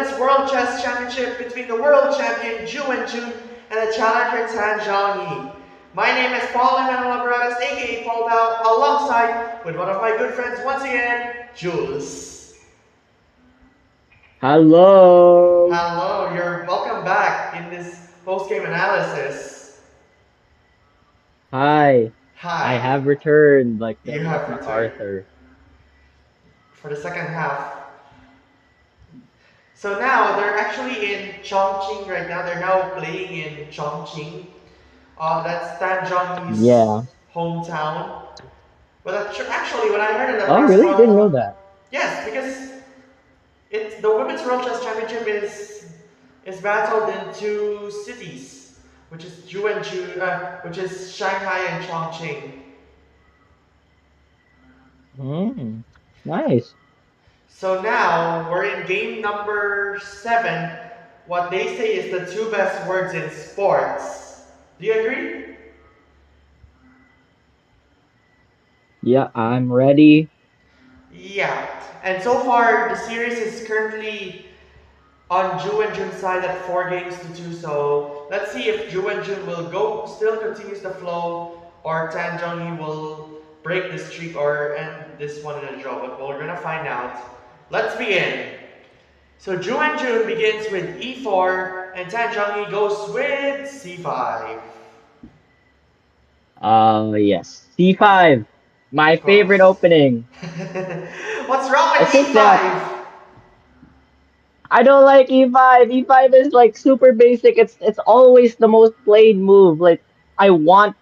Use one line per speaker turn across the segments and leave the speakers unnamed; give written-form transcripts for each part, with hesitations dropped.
Women's World Chess Championship between the world champion Ju Wenjun and the challenger Tan Zhongyi. My name is Paul Emmanuel Abreras, aka Paul Bao, alongside with one of my good friends once again, Jules.
Hello.
Hello, you're welcome back in this post-game analysis.
Hi. I
Hi,
have returned like the
you
end of
have returned
MacArthur.
for the second half. So now they're actually in Chongqing right now. They're now playing in Chongqing. That's Tan Zhongyi's
Yeah.
hometown. But actually, when I heard in the
Oh,
press
really? Didn't know
con,
that.
yes, because it's the Women's World Chess Championship is battled in two cities, which is which is Shanghai and Chongqing.
Hmm. Nice.
So now we're in game number 7. What they say is the two best words in sports. Do you agree?
Yeah, I'm ready.
Yeah. And so far, the series is currently on Ju and Jun's side at 4 games to 2. So let's see if Ju and Jun will go still continues the flow or Tan Zhongyi will break the streak or end this one in a draw. But we're gonna find out. Let's begin. So Ju and Jun begins with e4 and Tan Zhongyi goes with c5.
Yes. C5. My
Of
favorite
course.
opening.
What's wrong
I
with
think that
e5?
I don't like E5. E5 is like super basic. It's always the most played move. Like I want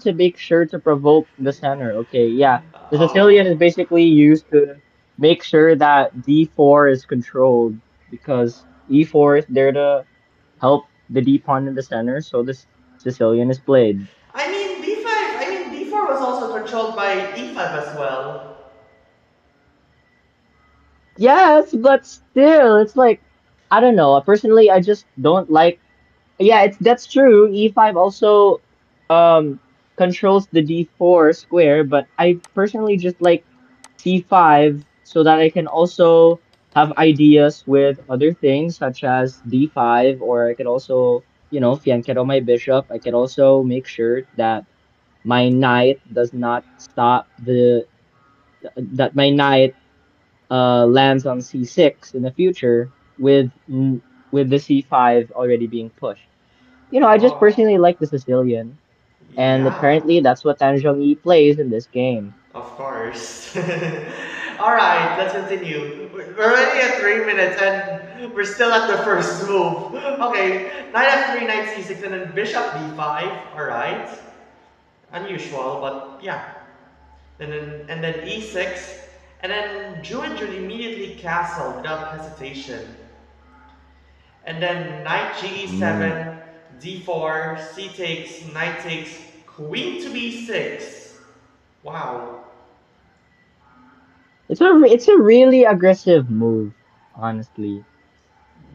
to make sure to provoke the center. Okay, yeah. The Sicilian is
Oh.
basically used to make sure that D4 is controlled because E4 is there to help the D pawn in the center, so this Sicilian is played.
D4 was also controlled by e5 as well.
Yes, but still, it's like I don't know. Personally, I just don't like. Yeah, it's that's true. E5 also um controls the D4 square, but I personally just like C5 so that I can also have ideas with other things such as D5, or I could also, fianchetto my bishop. I could also make sure that my knight does not stop the that my knight lands on C6 in the future with the C5 already being pushed. I just
Oh,
personally like the Sicilian, and
yeah,
apparently that's what Tan Yi plays in this game.
of course. All right, let's continue. We're already at 3 minutes and we're still at the first move. Okay, knight f3, knight c6, and then bishop d5. All right, unusual, but yeah. And then e6, and then Ju and Jun immediately castle without hesitation. And then knight
Mm.
ge7, d4, c takes, knight takes, queen to b6. Wow.
It's a really aggressive move, honestly.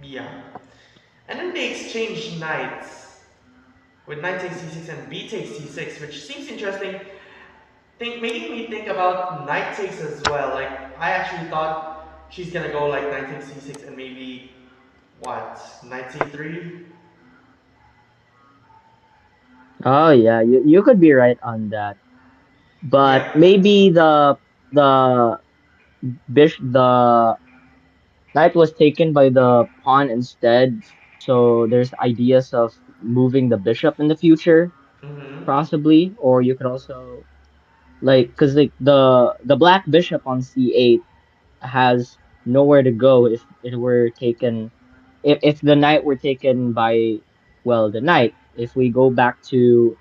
Yeah. And then they exchange knights with knight takes c6 and b takes c6, which seems interesting. Making me think about knight takes as well. Like I actually thought she's gonna go like knight takes c6 and maybe what knight c3.
Oh yeah, you could be right on that. But
Yeah.
maybe the the knight was taken by the pawn instead, so there's ideas of moving the bishop in the future,
Mm-hmm.
possibly, or you could also like because like the black bishop on c8 has nowhere to go if it were taken if the knight were taken by the knight. If we go back to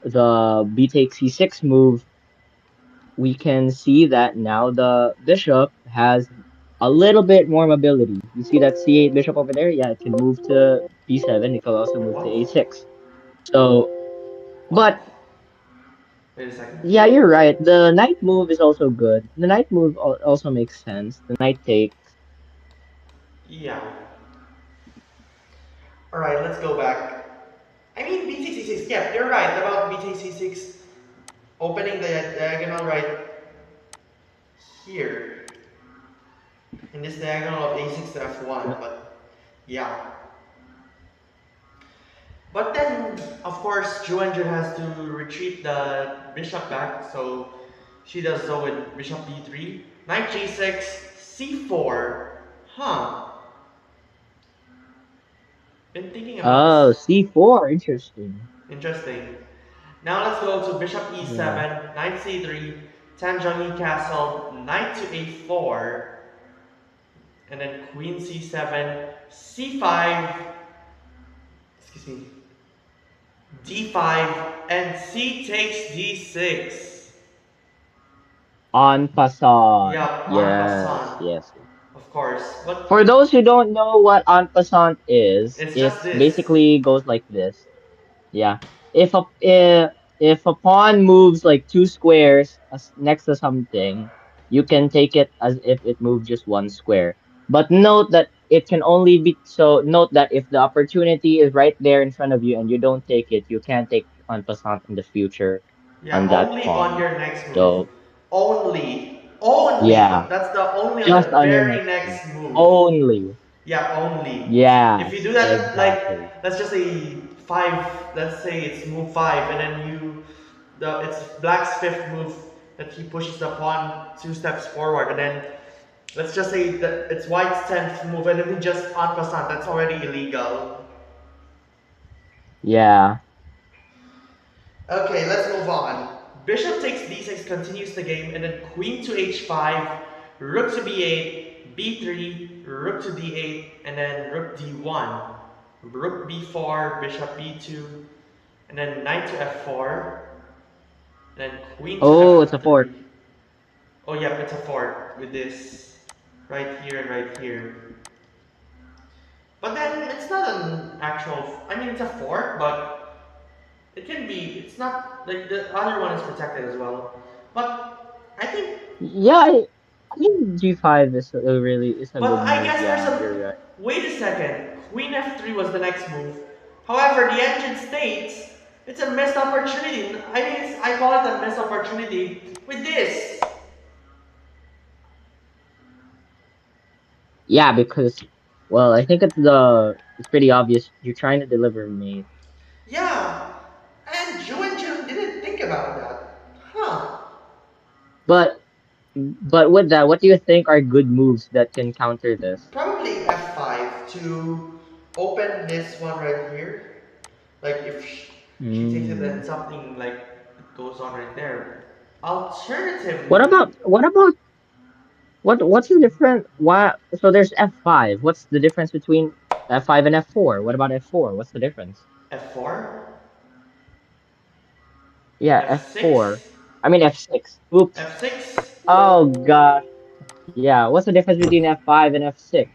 the b takes c6 move, we can see that now the bishop has a little bit more mobility. You see that c8 bishop over there? Yeah, it can move to b7. It can also move to
Whoa.
a6. So, but
Wow. Wait a second.
yeah, you're right. The knight move is also good. The knight move also makes sense. The knight takes.
Yeah. All right, let's go back. I mean, BTC6, yeah, you're right about BTC6 opening the diagonal right here. in this diagonal of a6 to f1.
Yeah.
But yeah. But then, of course, Juanjun has to retreat the bishop back, so she does so with bishop b3, knight g6, c4. Huh. Been thinking about
Oh,
this.
C4, interesting.
Interesting. Now let's go to bishop
Yeah.
e7, knight c3, Tanjong castle, knight to a4, and then queen c7, c5, excuse me, d5, and c takes d6.
En passant.
Yup, en
Yes,
passant,
yes.
of course. But
For those who don't know what en passant is,
it's just
it's
this.
basically goes like this. Yeah. If a pawn moves like two squares next to something, you can take it as if it moved just one square. But note that it can only be so note that if the opportunity is right there in front of you and you don't take it, you can't take en passant in the future
Yeah,
on that
only on
pawn.
your next move.
So
Only. Only.
yeah,
That's the only on
just
the
on your
very
next move.
next move.
Only.
Yeah, only. If you
Yes,
do that, like,
exactly.
let's just say five, let's say it's move five, and then it's black's fifth move that he pushes the pawn two steps forward, and then let's just say that it's white's tenth move, and then he just en passant, that's already illegal.
Yeah.
Okay, let's move on. Bishop takes d6 continues the game, and then queen to h5, rook to b8, b3, rook to d8, and then rook d1, rook b4, bishop b2, and then knight to f4, and then queen to
Oh, it's a
f3.
fork.
Oh yeah, it's a fork with this right here and right here. But then it's not an actual. I mean, it's a fork, but it can be. It's not like the other one is protected as well. But I think.
Yeah, I think G5 is a really is a
But
good
I
move.
guess there's
Yeah, you're
a.
right.
Wait a second. Queen f3 was the next move. However, the engine states it's a missed opportunity. I think I call it a missed opportunity with this.
Yeah, because well, I think it's pretty obvious you're trying to deliver me.
Yeah. And Zhu and Jun didn't think about that. Huh.
But with that, what do you think are good moves that can counter this?
Probably f5 to open this one right here. Like if she takes it, then
Mm.
something like it goes on right there.
What
Alternatively,
about what's the difference? Why? So there's F5. What's the difference between F5 and F4? What about F4? What's the difference?
f4,
Yeah, F4.
f6,
I mean F6. Oops.
f6.
Oh gosh. Yeah, what's the difference between F5 and F6?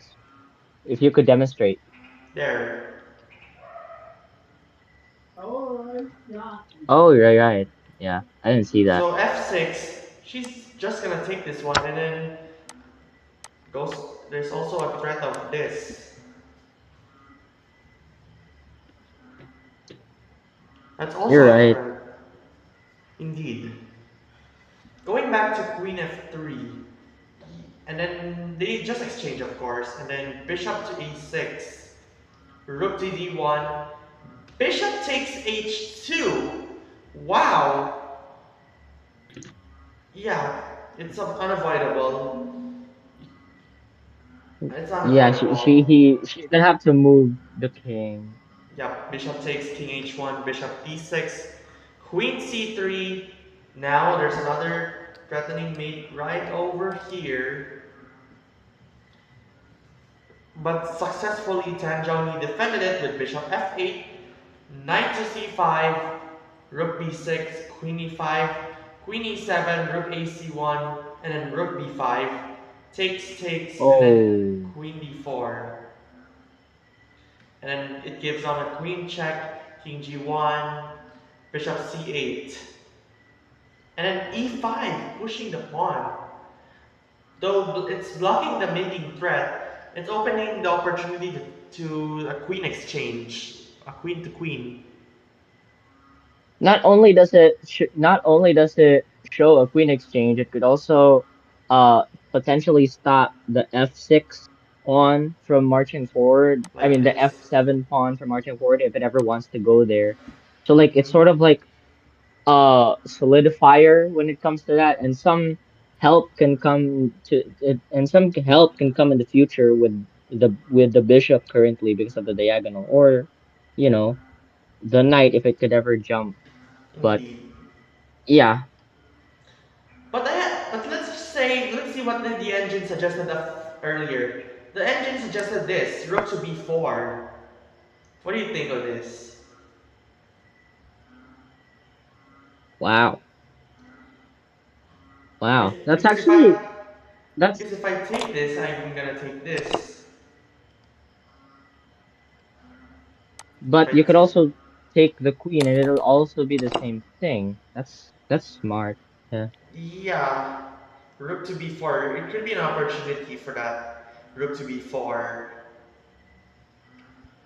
If you could demonstrate.
There.
Oh, right, right. Yeah, I didn't see that.
So f6, she's just gonna take this one and then goes. There's also a threat of this. That's
You're
also a
right.
threat. Indeed. Going back to queen f3, and then they just exchange, of course, and then bishop to e6, rook to d1, bishop takes h2. Wow. Yeah, it's unavoidable. It's
Yeah,
unavoidable.
she's gonna have to move the king.
Yep, bishop takes king h1, bishop d6, queen c3. Now there's another threatening mate right over here. But successfully Tanjong defended it with bishop f8, knight to c5, rook b6, queen e5, queen e7, rook ac1, and then rook b5, takes, and then
Oh,
queen d4. And then it gives on a queen check, king g1, bishop c8, and then e5, pushing the pawn. Though it's blocking the mating threat, it's opening the opportunity to a queen exchange, a queen to queen.
not only does it show a queen exchange, it could also uh potentially stop the f6 pawn from marching forward. I
Like
mean the
this.
f7 pawn from marching forward if it ever wants to go there. So like it's
Hmm.
sort of like solidifier when it comes to that, and some help can come to it, and some help can come in the future with the bishop currently because of the diagonal, or you know, the knight if it could ever jump. But
Indeed.
yeah.
But let's just say, let's see what the engine suggested earlier. The engine suggested this, rook to b4. What do you think of this?
Wow.
Because,
Wow, that's
because if
actually
I
that's
because if I take this, I'm gonna take this. If
but
I
you could
t-
also take the queen and it'll also be the same thing. That's smart. Yeah.
yeah, rook to b4. It could be an opportunity for that. Rook to b4.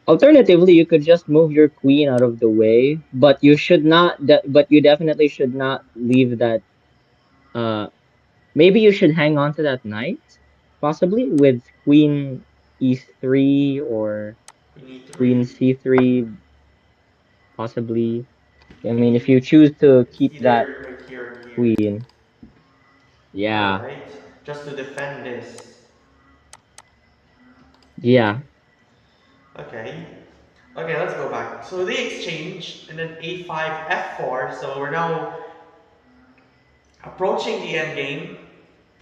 Alternatively, you could just move your queen out of the way, but you should not. But you definitely should not leave that. Uh, maybe you should hang on to that knight, possibly with queen e3 or
Queen
queen
e3.
c3, possibly. I mean, if
Queen.
you choose to
It's
keep that
either right here or here.
queen, yeah,
Alright. Just to defend this.
yeah.
Okay. Okay, let's go back. So they exchange and then a5, f4. So we're now approaching the end game.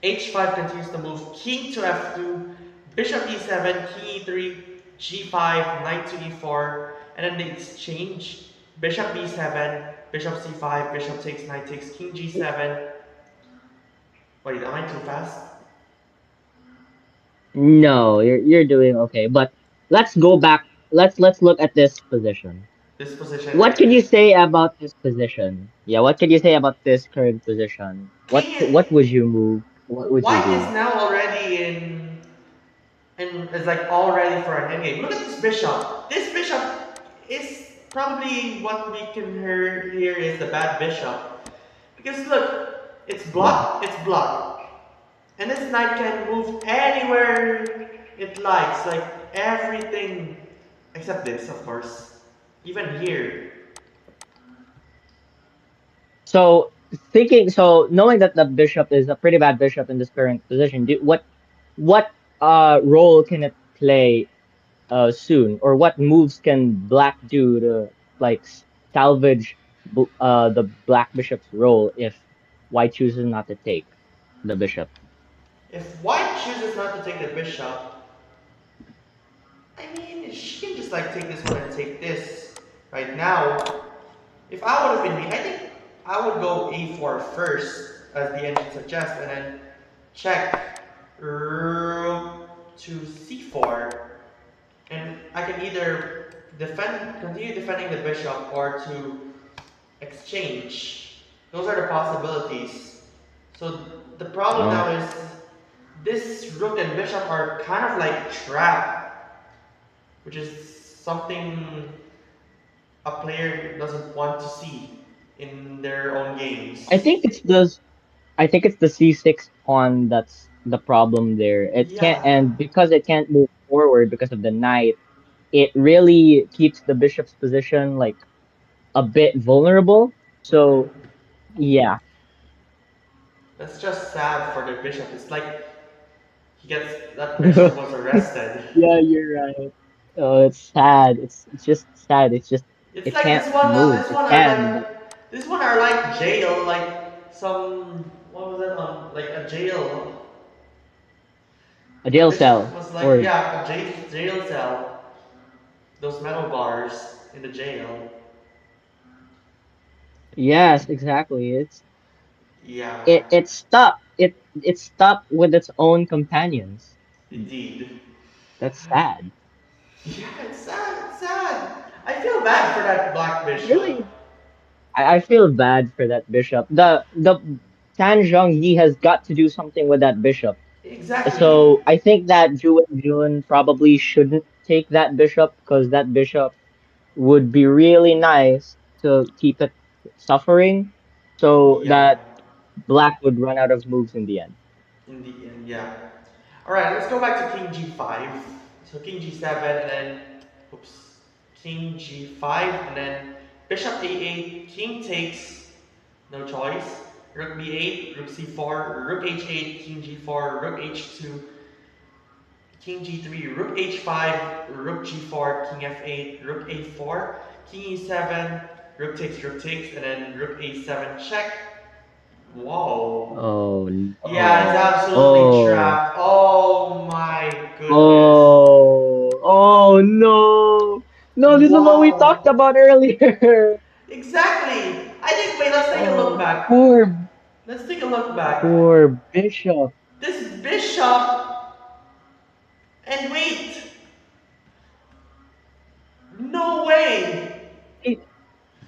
h5 continues to move king to f2, bishop e7, king e3, g5, knight to e4, and then they exchange bishop b7, bishop c5, bishop takes, knight takes, king g7. Wait, am I too fast?
No, you're doing okay. But let's go back. Let's look at this position.
This position
What
right
can you
here.
say about this position? Yeah, what can you say about this current position?
King,
What would you move? What would you
white is
do?
now already in and is like all ready for an endgame. Look at this bishop. This bishop is probably what we can hear here is the bad bishop. Because look, it's
Yeah.
blocked, it's blocked. And this knight can move anywhere it likes, like everything except this, of course. Even here.
So knowing that the bishop is a pretty bad bishop in this current position, what role can it play soon, or what moves can black do to like salvage the black bishop's role if white chooses not to take the bishop?
If white chooses not to take the bishop, I mean, she can just like take this one and take this right now. If I would have been me, I think I would go a4 first, as the engine suggests, and then check rook to c4, and I can either continue defending the bishop, or to exchange. Those are the possibilities. So the problem
Oh,
now is this rook and bishop are kind of like trapped, which is something a player doesn't want to see in their own
I
games.
think it's the I think it's the c6 pawn that's the problem there. It can't,
Yeah,
and because it can't move forward because of the knight, it really keeps the bishop's position like a bit vulnerable. So yeah,
that's just sad for the bishop. It's like he gets that bishop was arrested.
yeah, you're right. Oh, it's sad. It's just sad. It's just
It's
it
like
can't move.
this
It
one are
can, but
like this one are like jail, like some what was that like a jail.
a
The
jail
bishop
cell
was like
or
yeah, a jail cell. Those metal bars in the jail.
yes, exactly.
Yeah,
It's stuck. It's stuck with its own companions.
indeed.
That's sad.
Yeah, it's sad. It's sad. I feel bad for that black bishop.
Really, I feel bad for that bishop. The Tan Zhong Yi has got to do something with that bishop.
Exactly.
So I think that Ju and Jun probably shouldn't take that bishop because that bishop would be really nice to keep it suffering so
Yeah.
that black would run out of moves in the end.
in the end. Yeah. All right, let's go back to King G5. So King G7 and then, oops, King G5 and then Bishop A8. King takes, no choice. Rook B8, Rook C4, Rook H8, King G4, Rook H2, King G3, Rook H5, Rook G4, King F8, Rook A4, King E7, Rook takes, and then Rook A7 check. Whoa.
Oh
Yeah, it's
no.
absolutely
Oh.
trapped. Oh my goodness.
Oh. Oh no. No, this is what we talked
Wow.
about earlier.
Exactly. I think, wait, let's take a look
Oh,
back.
poor,
Let's take a look back.
poor Bishop.
This bishop, and wait, no way.
It-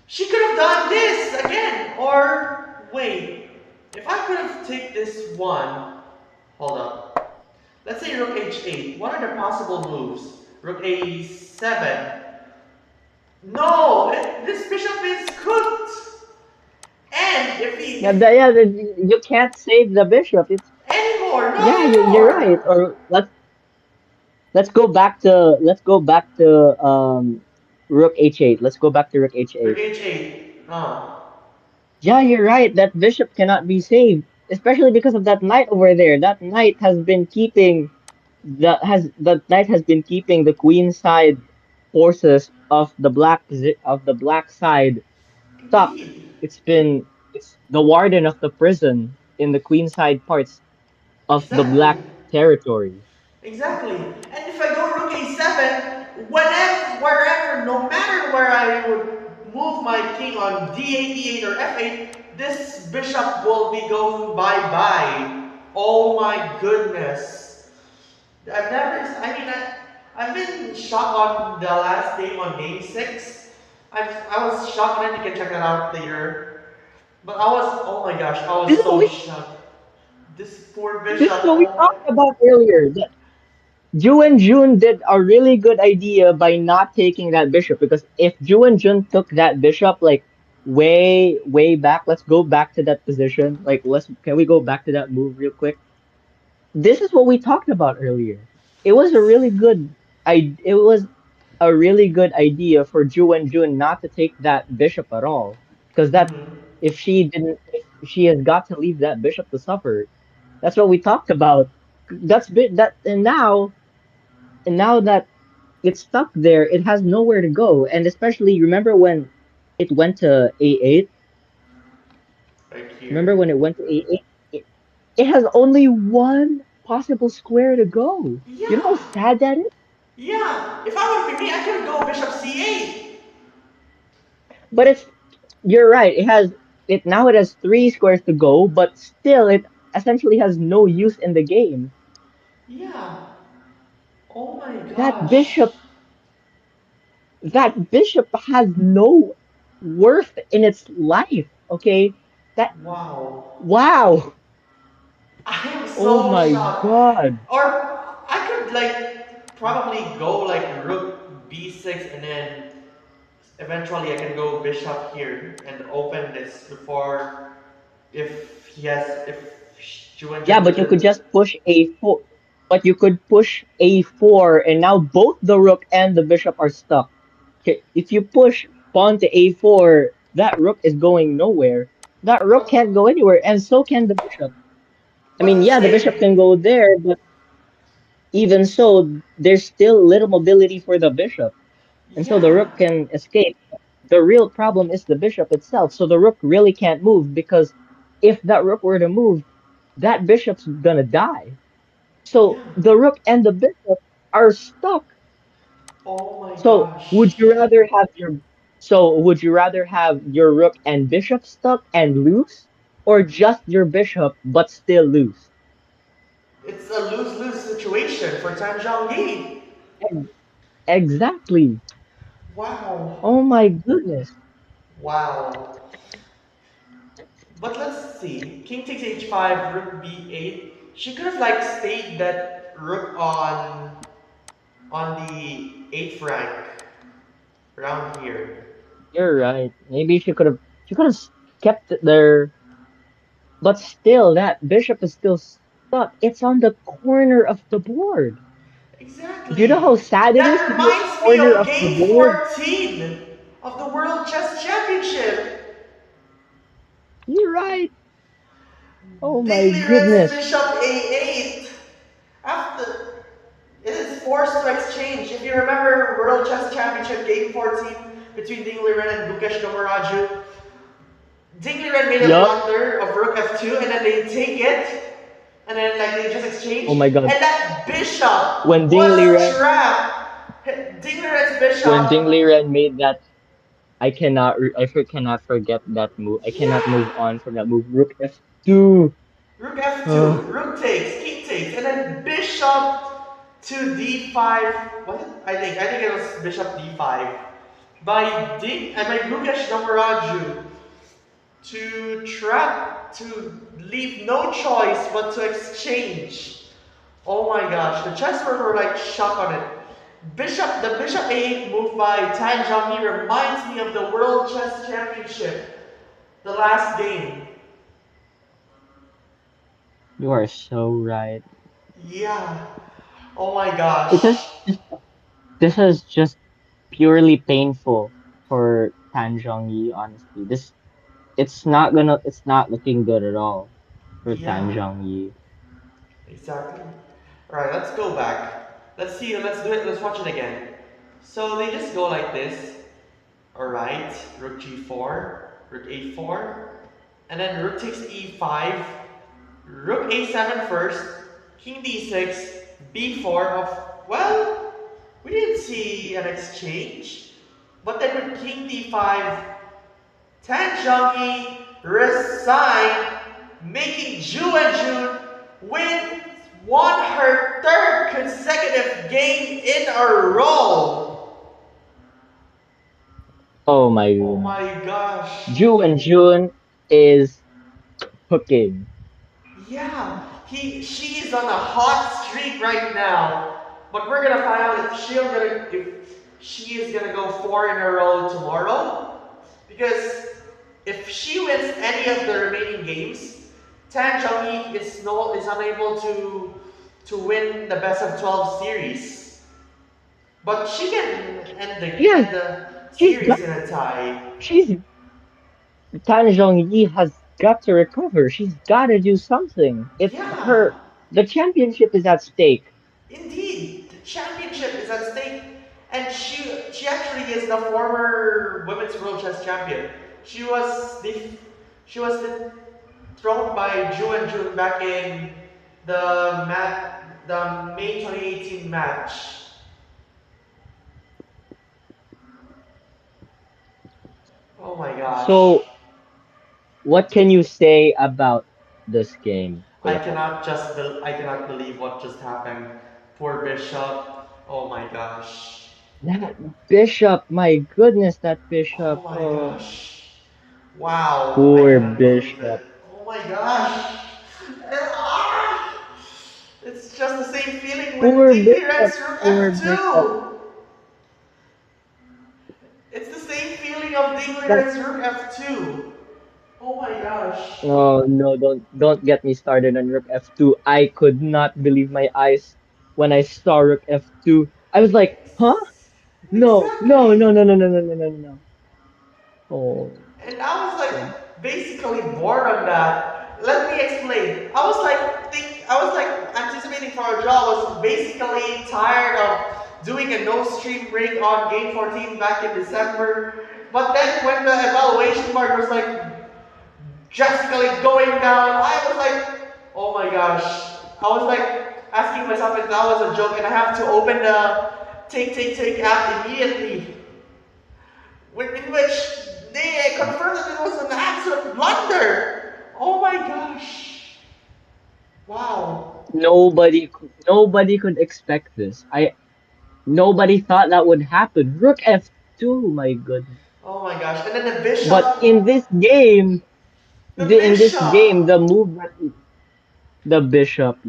She could have done this again. Or, wait, if I could have taken this one, hold up. Let's say Rook H8. What are the possible moves? Rook A7. No, this bishop is cooked. And if he,
Yeah, you can't save the bishop. It's
anymore, not
yeah, you're right.
anymore.
Or let's go back to Rook H8. Let's go back to Rook
Rook
H8.
H8. Oh.
Yeah, you're right. That bishop cannot be saved, especially because of that knight over there. That knight has been keeping the queen side forces of the black side stuck.
Indeed.
It's the warden of the prison in the queen side parts of the
Exactly.
black territory.
Exactly. And if I go rook a7, whenever, wherever, no matter where I would move my king on d8, e8, or f8, this bishop will be going bye-bye. Oh my goodness. I've never, I mean, I've been shocked on the last game on game 6. I was shocked, and you can check that out later. But I was, oh my gosh, I
This
was
is what
so
we
shocked. This poor bishop,
this is what we
oh my.
talked about earlier. Ju and Jun did a really good idea by not taking that bishop because if Ju and Jun took that bishop like way back, let's go back to that position. Like let's can we go back to that move real quick? This is what we talked about earlier. It was a really good idea for Ju and Jun not to take that bishop at all because that
Mhm.
if she has got to leave that bishop to suffer. That's what we talked about. That's bit that and now that it's stuck there. It has nowhere to go. And especially, remember when it went to A8?
Right
Remember
here.
when it went to A8? It has only one possible square to go. You know how
Yeah.
sad that is?
Yeah. If I would be me, I could go bishop c8.
But you're right. It has three squares to go, but still, it essentially has no use in the game.
Yeah. Oh my
That
gosh.
bishop, that bishop has no worth in its life. Okay? That,
Wow.
wow.
I am
Oh
so
my
shocked.
God.
Or I could like probably go like rook b6 and then eventually I can go bishop here and open this before if he has if
Yeah,
Juanjun
but you could
doesn't.
just push a4. But you could push a4, and now both the rook and the bishop are stuck. Okay, if you push pawn to a4, that rook is going nowhere. That rook can't
But
go anywhere, and so can the bishop. I
but
mean,
let's
yeah, the bishop
say
can go there, but even so, there's still little mobility for the bishop, and so the
yeah.
rook can escape. The real problem is the bishop itself, so the rook really can't move because if that rook were to move, that bishop's gonna die.
Yeah.
So the rook and the bishop are stuck.
Oh my
So
gosh.
would you rather have your rook and bishop stuck and lose, or just your bishop but still lose?
It's a lose-lose situation for Tan Zhongyi.
Ex- Exactly.
Wow.
Oh my goodness.
Wow. But let's see. King takes h5, rook b8. She could have like stayed that rook on the 8th rank around here.
You're right. Maybe she could have kept it there, but still that bishop is still stuck. thought it's on the corner of the board. Do you know how
Exactly.
sad it is
That
to be on the
reminds me
corner
of
of the
Game
board?
14 of the World Chess Championship.
You're right. Oh my
Dingley
goodness.
Bishop A8. After it is forced to exchange. If you remember World Chess Championship Game 14 between Dingley and Gukesh Domoraju, Dingley made a
Yup.
blunder of Rook F2 and then they take it and then like they just
Oh
exchange
my god.
and that bishop
When Ding
was
Liren
trapped. Dingley
when Ding
bishop.
Liren made that, cannot forget that move. I cannot move
Yeah.
on from that move. Rook F2.
Rook F2,
Uh,
Rook takes, King takes, and then Bishop to D5. What? I think it was Bishop D5 by Gukesh Domoraju to trap to leave no choice but to exchange. Oh my gosh, the chessmen were like shocked on it. The Bishop A8 move by Tan Zhongyi reminds me of the World Chess Championship, the last game.
you are so right.
Yeah. Oh my
It
gosh.
is this is just purely painful for Tan Zhongyi, honestly. It's not looking good at all for Tan
Yeah,
Zhongyi.
exactly. Alright, let's go back. Let's see, let's do it, let's watch it again. So they just go like this. Alright, rook g4, rook a4, and then rook takes e5, rook a7 first, king d6, b4 of, well, we didn't see an exchange. But then with king d5, Tan Zhongyi resigned, making Zhu and Jun won her third consecutive game in a row.
Oh my
Oh
goodness.
my gosh.
Ju and Jun is cooking.
Yeah, she is on a hot streak right now. But we're gonna find out if she is gonna go four in a row tomorrow. Because if she wins any of the remaining games, Tan Zhongyi is unable to win the best of 12 series. But she can
Yes,
end the
she's
series
got
in a tie.
she's Tan Zhongyi has got to recover. She's got to do something.
Yeah.
The championship is at stake.
Indeed, the championship is at stake, and she actually is the former women's world chess champion. She was the she was thrown by Ju and Jun back in the May 2018 match. Oh my gosh.
So, what can you say about this game, Kuya Kat?
I cannot believe what just happened. Poor Bishop. Oh my gosh.
That bishop, my goodness, that
Oh
bishop.
my
Oh,
gosh. Wow, I
poor
cannot believe it.
bishop.
Oh my gosh. Ah! It's just the same feeling with
Poor
Dinky
bishop.
Red's Rook
Poor bishop.
F2. It's the same feeling of Dinky
That
Red's Rook F2. Oh my gosh.
Oh no, don't get me started on Rook F2. I could not believe my eyes when I saw Rook F2. I was like, huh?
Ex-
No, no,
exactly.
no, no, no, no, no, no, no, no. Oh,
And I was
yeah.
like basically bored on that. Let me explain. I was like anticipating for a draw. I was basically tired of doing a no stream break on game 14 back in December. But then when the evaluation mark was like drastically going down, I was like, oh my gosh. I was like asking myself if that was a joke and I have to open the take app immediately in which they confirmed that it was an absolute blunder. Oh my gosh. Wow.
Nobody could expect this. Nobody thought that would happen. Rook F2, my goodness.
Oh my gosh. And then
But in this game,
the
in this game,
bishop.
the bishop,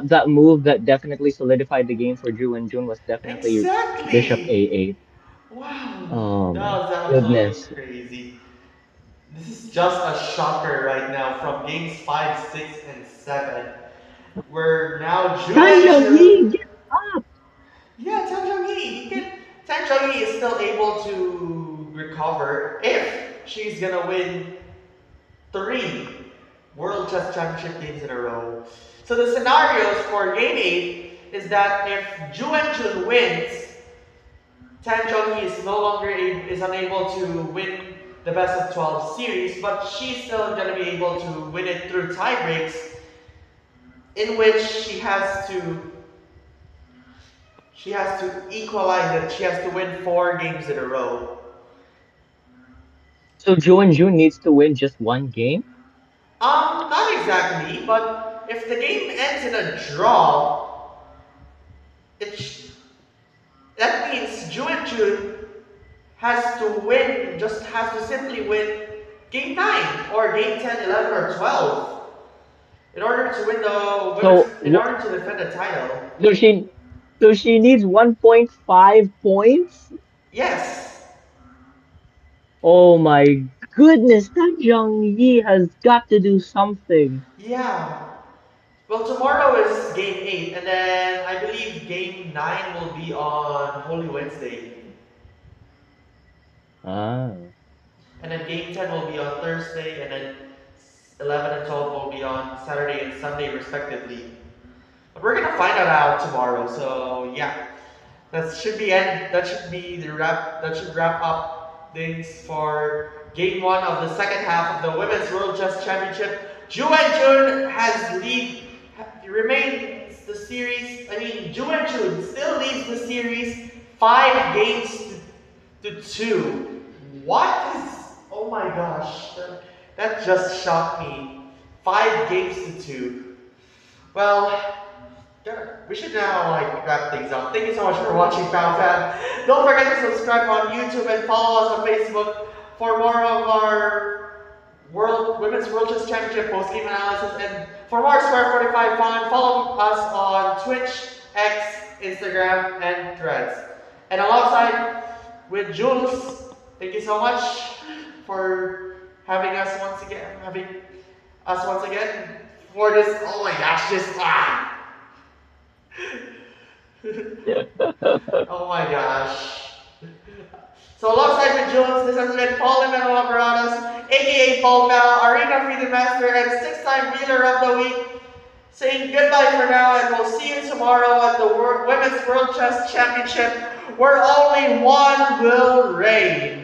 that move that definitely solidified the game for Drew and June was definitely Bishop
Exactly.
A8.
Wow.
Oh my
That was absolutely
goodness.
crazy. This is just a shocker right now from games 5, 6, and 7. Where now Ju
Tan
and
Yi,
Jun,
get up!
yeah, Tan Chong-yi, Tan Chong-yi is still able to recover if she's gonna win three World Chess Championship games in a row. So the scenarios for Game 8 is that if Ju and Jun wins, Tan Chong-yi is no longer is unable to win the best of 12 series, but she's still going to be able to win it through tie breaks, in which she has to equalize it. She has to win 4 games in a row.
So Joe and June needs to win just one game?
Not exactly, but if the game ends in a draw, it that means Ju and Jun has to win, just has to simply win game 9 or game 10, 11, or 12 in order to win the women's,
So
in order to defend the title.
so she needs 1.5 points?
Yes.
Oh my goodness, that Zhang Yi has got to do something.
Yeah. Well, tomorrow is game 8, and then I believe game 9 will be on Holy Wednesday.
Ah.
And then game 10 will be on Thursday, and then 11 and 12 will be on Saturday and Sunday, respectively. But we're gonna find out tomorrow, so yeah. That should be the wrap. That should wrap up things for Game One of the second half of the Women's World Chess Championship. Ju and Jun remains the series. I mean, Ju and Jun still leads the series 5 games to 2. What is? Oh my gosh, that just shocked me. 5 games to 2. Well, yeah, we should now wrap things up. Thank you so much for watching, Pound Fam. Don't forget to subscribe on YouTube and follow us on Facebook for more of our Women's World Chess Championship post game analysis. And for more Square 45 fun, follow us on Twitch, X, Instagram, and Threads. And alongside with Jules, thank you so much for having us once again for this. Oh my gosh, oh my gosh. So alongside with Jones, this has been Paul Emmanuel Alvarados, aka Paul Mel, Arena Freedom Master, and 6-time Reader of the Week, saying goodbye for now, and we'll see you tomorrow at the Women's World Chess Championship, where only one will reign.